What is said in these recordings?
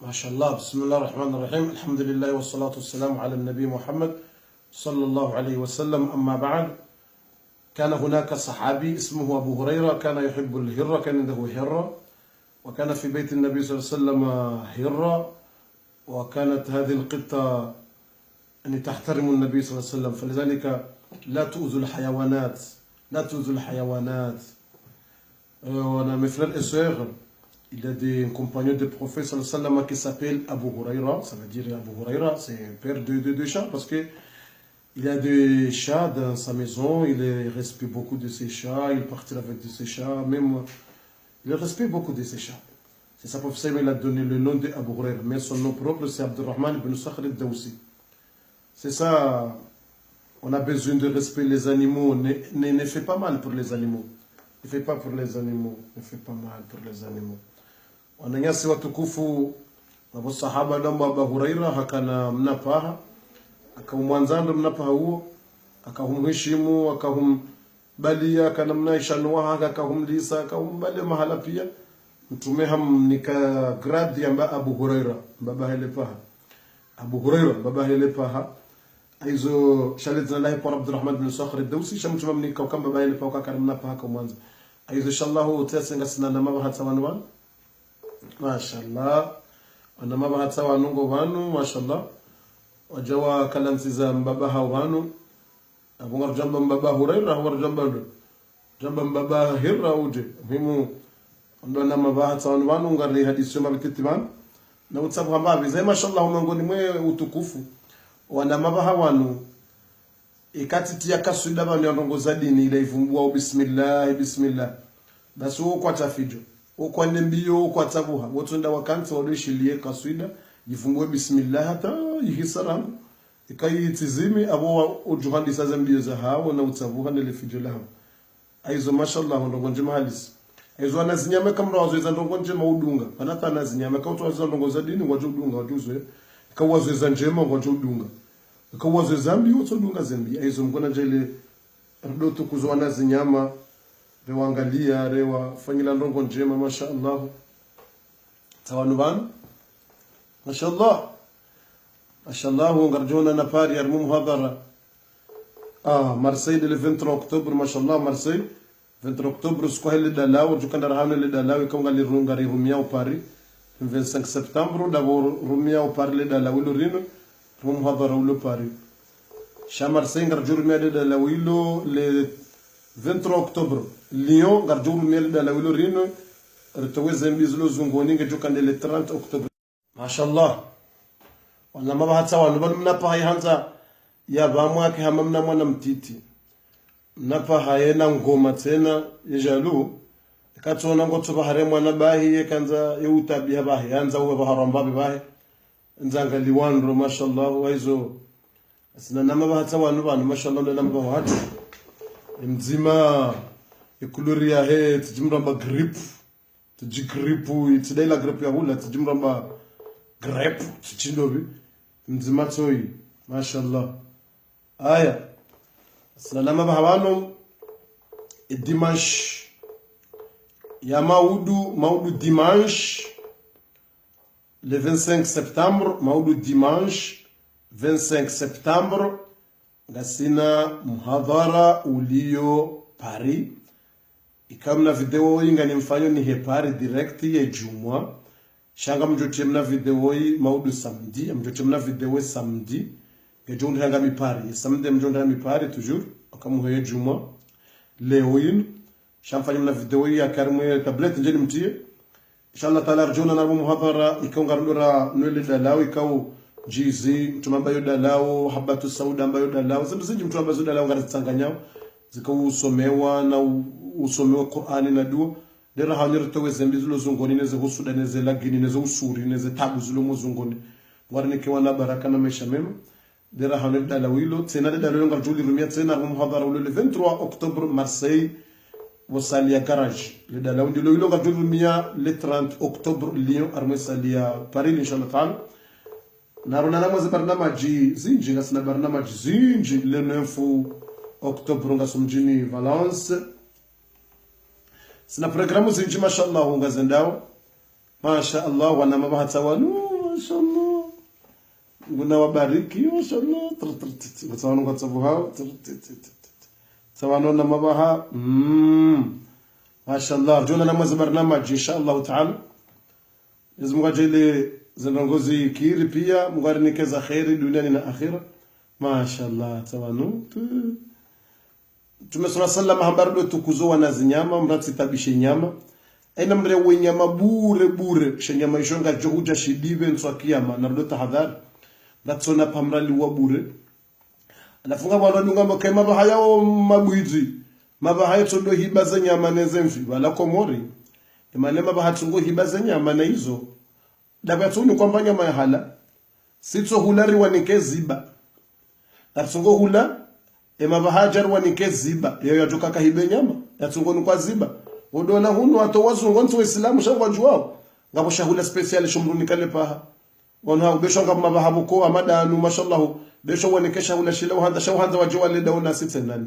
ما شاء الله. بسم الله الرحمن الرحيم. الحمد لله والصلاة والسلام على النبي محمد صلى الله عليه وسلم. أما بعد، كان هناك صحابي اسمه أبو هريرة كان يحب الهرة، كان عنده هرة، وكان في بيت النبي صلى الله عليه وسلم هرة، وكانت هذه القطة يعني تحترم النبي صلى الله عليه وسلم، فلذلك لا تؤذوا الحيوانات، لا تؤذوا الحيوانات. On a mes frères et sœurs, il y a des compagnons du prophète sallallahu alayhi wa sallam qui s'appelle Abu Huraira. Ça veut dire Abu Huraira, c'est un père de chats, parce que il a des chats dans sa maison, il respecte beaucoup de ses chats, il partit avec de ses chats, même il respecte beaucoup de ses chats. C'est ça, le prophète il a donné le nom d'Abu Huraira, mais son nom propre c'est Abdurrahman ibn Sakhr al-Dawsi. C'est ça, on a besoin de respecter les animaux, ne fait pas mal pour les animaux. Ne fait pas pour les animaux, ne fait pas mal pour les animaux. Wananyasi watukufu wa sahaba namba Abu Huraira hakana mnapaha, akamwanzando mnapaha huo, akahumheshimu, akahumbalia, akanamnaishanwa, akahumlisa, akahumbalia mahala pia. Mtume hamnika gradi ya Abu Huraira, baba hele paha. Abu Huraira, baba hele paha. Aizo shalit na kwa Abdurrahman ibn Sakhr al-Dawsi shamtuma mnika kama baba hele paha kana paha kwa mwanzo. Aizo inshallah utasenga sinana maba hatsawanwa. Mashallah. Ana maba hatsawanungo banu, mashallah. Wajawa kalansiza mbaba hawanu. Abungar jamba mbaba Huraira, war jamba mbaba Hirra uje. Muhimu ndo na maba hatsawanwa ngari hadithi ya Kitiban. Na utsabu hambavi zai mashallah miongoni mwe utukufu. Wana mabaha wanu ikatitia kaswida banyongoza dini ile ivumbua bismillah bismillah basi uko atafijo uko ndembio uko atabuha wotunda wakanti wadishilie kaswida ivumbue bismillah hata yihisara ikayitizimi abo ujuhandi saza mbio za hao na utabuha ndele fijo lao aizo mashallah ndongonje mahalisi aizo anazinyama kama wazoeza ndongonje maudunga panata anazinyama kama wazoeza ndongoza dini wajudunga wajuze kawazoeza njema wajudunga kawazo zambi utodunga zambi aizo mkona jele ndoto kuzwana zinyama rewangalia rewa fanyila ndongo njema mashaallah tawanu ban mashaallah ngarjona na pari yarmu muhadara Marseille le 23 octobre mashaallah Marseille 23 octobre skohele dalaw jukanda rahane le dalaw kongali rungari rumia au Paris 25 septembre d'abord rumia au Paris le dalaw le rino muhadara au Paris Chamar Sengar Jurmia de la Willow le 23 octobre Lyon Garjurmia de la Willow Rino Retoweze Mbizlo Zungoni Jukande le 30 octobre. Mashallah. Wana mabahata wana mnapa hanza ya bamwa ke hamamna mwana mtiti. Mnapa hayena ngoma tena yejalu katona ngoto bahare mwana bahi yekanza yeutabi bahi anza uwe baharamba bahi nzanga liwandro mashallah waizo asina nama bahata wanu mashallah ndo namba watu mzima ikuluria he tjimramba grip tjigripu itdaila grip ya hula tjimramba grip tchindobi mzima toyi mashallah aya asina nama bahawano dimanche ya maudu dimanche le 25 septembre maudu dimanche 25 septembre gasina muhadhara ulio Paris ikamna video inga ni mfanyo ni he Paris direct ye jumwa shanga mjote mna video yi maudu samedi mjote mna video samedi ya jonde hanga mi Paris samedi mjonde hanga mi Paris toujours akamu he jumwa leo yin shamfanyo mna video yi akarmu tablet njeni mtie inshallah taala rjona na muhadhara ikongarlura nwele dalawi ikau jizi mtumamba yoda lao habatu sauda ambayo yoda lao zinji mtumamba yoda lao ngaritanganyao zikausomewa na usomewa Qur'ani na dua dera hanirtowe zembi zilo zungoni neze husuda neze lagini neze usuri neze tabu zilo muzungoni warnike wana baraka na maisha mema dera hanirda lawilo tena dera lawilo ngarjuli rumia tena muhadhara ule 23 octobre Marseille wasalia garage le dala ndilo ilo ngarjuli rumia le 30 octobre Lyon armesalia Paris inshallah taala naruna namwe barnamaji zinji ngasina barnamaji zinji le 9 octobre ngasumjini Valence sina programu zinji mashallah ngazendao Masha Allah wana mabaha tawanu masha Allah nguna wabariki masha Allah tawanu kwa sababu hao tawanu na mabaha masha Allah jona na barnamaj insha Allah taala izmugajele zinongozi kiri pia mugarinekeza khairi duniani na akhira masha Allah tawanu tumesoma sallama hambardo tukuzoa na zinyama mrati tabishe nyama aina mre wenyama bure shenyama ishonga johuja shidive nswa kiyama nardo tahadhari natsona pamrali wa bure anafunga bwana dunga makema bahaya mabwizi mabahaya tondo hibaza nyama nezemfi wala komori imane mabaha tungo hibaza nyama na hizo dabatuni kwamba nyama ya hala sitso hulari wanikeziba atungo hula emabahajar wanikeziba yo yatoka kahibe nyama yatungo ni kwa ziba odona hunu atowazungu ntu waislamu shangwa juwao ngabo shahula special shumruni kale paha wana ubesho ngamba mabahabu ko amadanu mashallah besho wanikesha hula shila uhanda shawhanza wajwale dauna sitsenani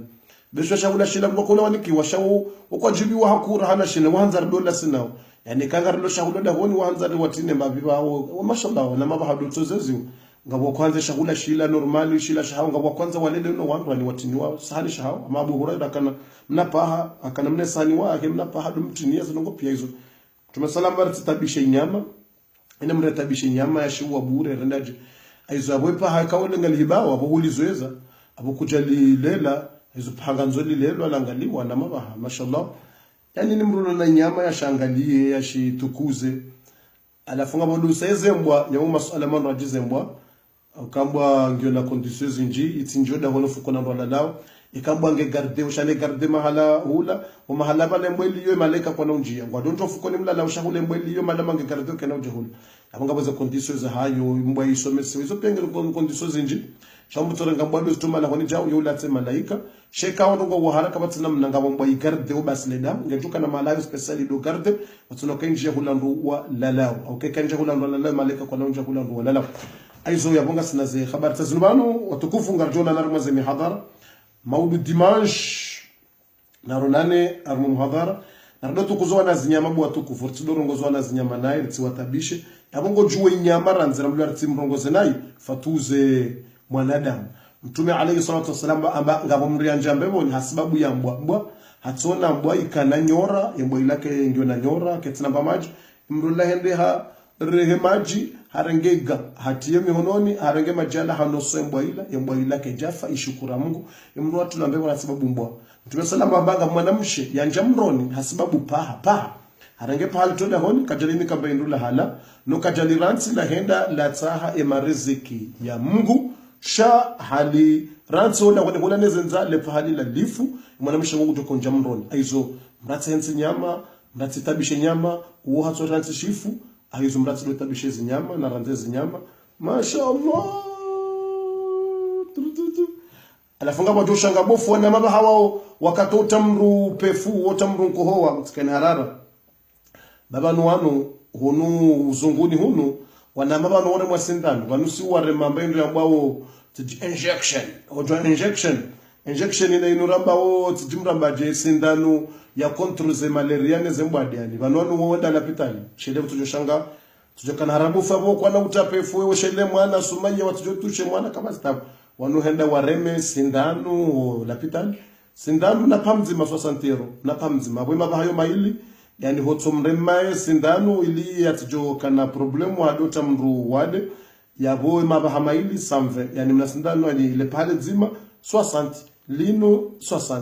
besho shahula shila ngokula waniki washawu ukwajibi wa hakura hana shina uhanza dola sinao yani kangarlo shahula da honi uhanza watine mabiba wa mashallah na mabahabu tozezi ngabo kwanza shahula shila normali shila shahawa ngabo kwanza walele no wandu ni watini wao sahani shahawa ama Abu Hurairah kana mnapaha akana mne sahani wake mnapaha dumtinia zinongo pia hizo tumesalama baratitabishe nyama ina mretabishe nyama ya shiwa bure rendaje aizo abwepa hakaole ngalihibawa abulizoeza abukujali lela hizo panga nzoli lelo alangaliwa na mabaha mashallah yani ni mruno na nyama ya shangalie ya shitukuze alafunga bodu sezembwa nyamu masuala mano ajizembwa ukambwa ngio na conditions zinji itinjoda hono fuko na ndo lao ikambwa nge garde ushale garde mahala hula o mahala bale mbweli yo malaika kwa na njia ngwa donjo fuko ni mlala ushahule mbweli yo malama nge garde kana ujahula abanga baza conditions za hayo mbwa isomese hizo penge conditions zinji shambu torenga mbwa ndo tumala honi jao yo latse malaika sheka wondo ngo haraka batina mnanga mbwa igarde obasleda ngejuka na malaika specially do garde watuna kenje hula ndo wa lalao okay kenje hula ndo lalao malaika kwa na njia hula ndo lalao aizo yabonga sinaze habari tazunubano watukufu ngarjona narmaze mihadara maulid dimanche naronane armu muhadara nardo tukuzoa na zinyama bwa tukufu tsidorongozoa na zinyama naye tsiwatabishe yabongo juwe nyama ranzira mbula tsimrongoze naye fatuze mwanadamu mtume alayhi salatu wasalam amba ngabo mrianja mbebo ni hasibabu ya mbwa hatsona mbwa ikana nyora yembwa ilake ndio na nyora ketina bamaji mrula hende ha rehemaji harengega hatiye mihononi harenge majala hanoso embwa ila kejafa ishukura Mungu imru watu lambewa na sababu mbwa mtume salama banga mwanamshe yanja mroni hasibabu paha harenge pahali tola honi kajalini kamba indula hala no kajali ransi la henda la taha emariziki ya Mungu sha hali ransi wala wala nezenza le pahali la lifu mwanamshe Mungu toko nja mroni aizo mratsi hensi nyama mratsi tabishe nyama uo hatso ransi shifu aizo mratsi do tabishe zinyama na ranze nyama mashallah alafunga bajo shanga bofu wana maba hawao wakati utamru pefu utamru nkohoa mtikani harara baba nuwanu hunu uzunguni hunu wana maba nuware mwasindano wanusi uware mambaindu ya mbao injection ojo injection ina inuramba o tijimramba je sindano ya control ze malaria ne zembwadiani vanwanu wenda lapitali shede tujo shanga tujo kana harabu fabo kwa na utapefu wewe shele mwana sumaya watujo tushe mwana kama stabu wanu henda wareme sindano lapitali sindano na pamzima 60 euro na pamzima bwema bahayo maili yani hotomremae sindano ili yatujo kana problemu hadota mru wade yabo mabaha maili samve yani mna sindano ile pale zima 60 lino 60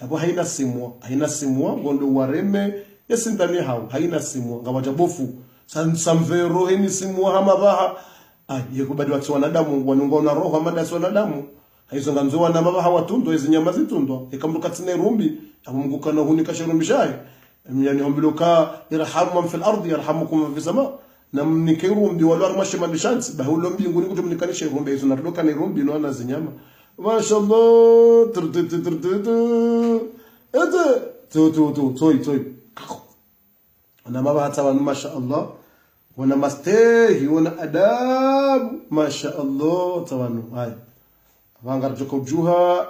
yabo haina simwa gondo wareme yesindani hao haina simwa ngawajabofu samvero heni simwa hamabaha yekubadi watu wanadamu wanungona roho amada wanadamu haizo nganzoa na mabaha watundo izinyama zitundo ikamruka tsine rumbi akumguka na hunika shirumbi shaye yani hombiloka irhamu man fil ardi yarhamukum fi sama namnike rumbi wala armashi mandishansi bahulo mbinguni kutumnikanisha rumbi hizo narudoka ni rumbi no na zinyama mashallah toy ana mabaha tawa mashallah wana mastehi wana adab mashallah tawanu haya vangar joko juha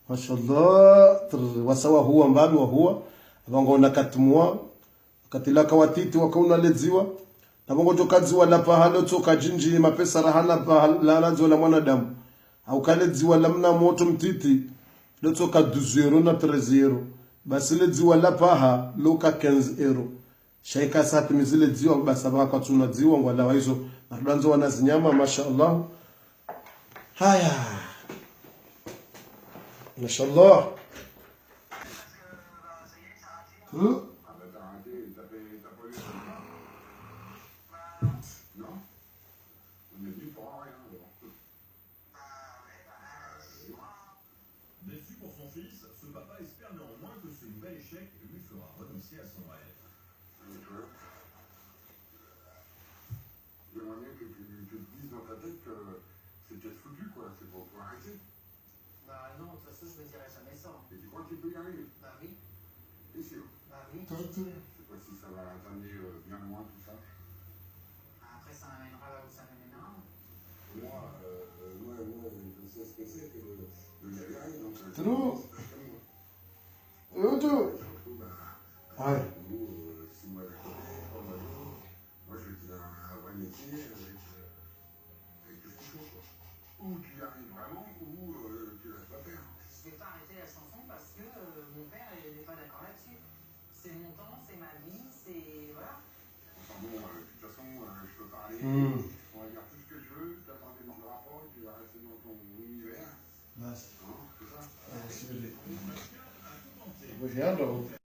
mashallah wasawa huwa mbabi wa huwa vango nakatmwa katilaka watiti wakauna ledziwa na bongo tokadziwa la pahalo toka jinji mapesa rahana pahala zola mwanadamu au kale dziwa la mna moto mtiti lo toka 12 na 13 basi le dziwa la paha loka 15 shaika sati mizile dziwa basi baka tuna dziwa ngwala waizo na tuanzo wana zinyama mashaallah haya mashallah Déçu pour son fils, ce papa espère néanmoins que ce nouvel échec lui fera renoncer à son rêve. J'aimerais bien que tu te dises dans ta tête que c'est peut-être foutu, quoi. C'est pour arrêter. Bah non, de toute façon, je me dirai jamais ça. Et tu crois que tu peux y arriver? Bah oui. T'es sûr? Bah oui. Je sais pas si ça va t'amener bien loin, tout ça. Après, ça m'amènera là où ça m'amènera. Moi, je sais ce que c'est que de galérer, donc... Trop. Je me retrouve à... Ouais. 6 mois d'à côté, 3 mois d'autre. Moi, je suis un vrai métier avec tout ce qu'il faut, quoi. Ou tu y arrives vraiment, ou tu laisses pas faire. Je vais pas arrêter la chanson parce que mon père n'est pas d'accord là-dessus. C'est mon temps, c'est ma vie, c'est... Voilà. Enfin bon, de toute façon, je peux parler, on va dire tout ce que je veux, tu vas parler dans le rapport, tu vas rester dans ton univers, Basi. hein, c'est ça. Obrigado.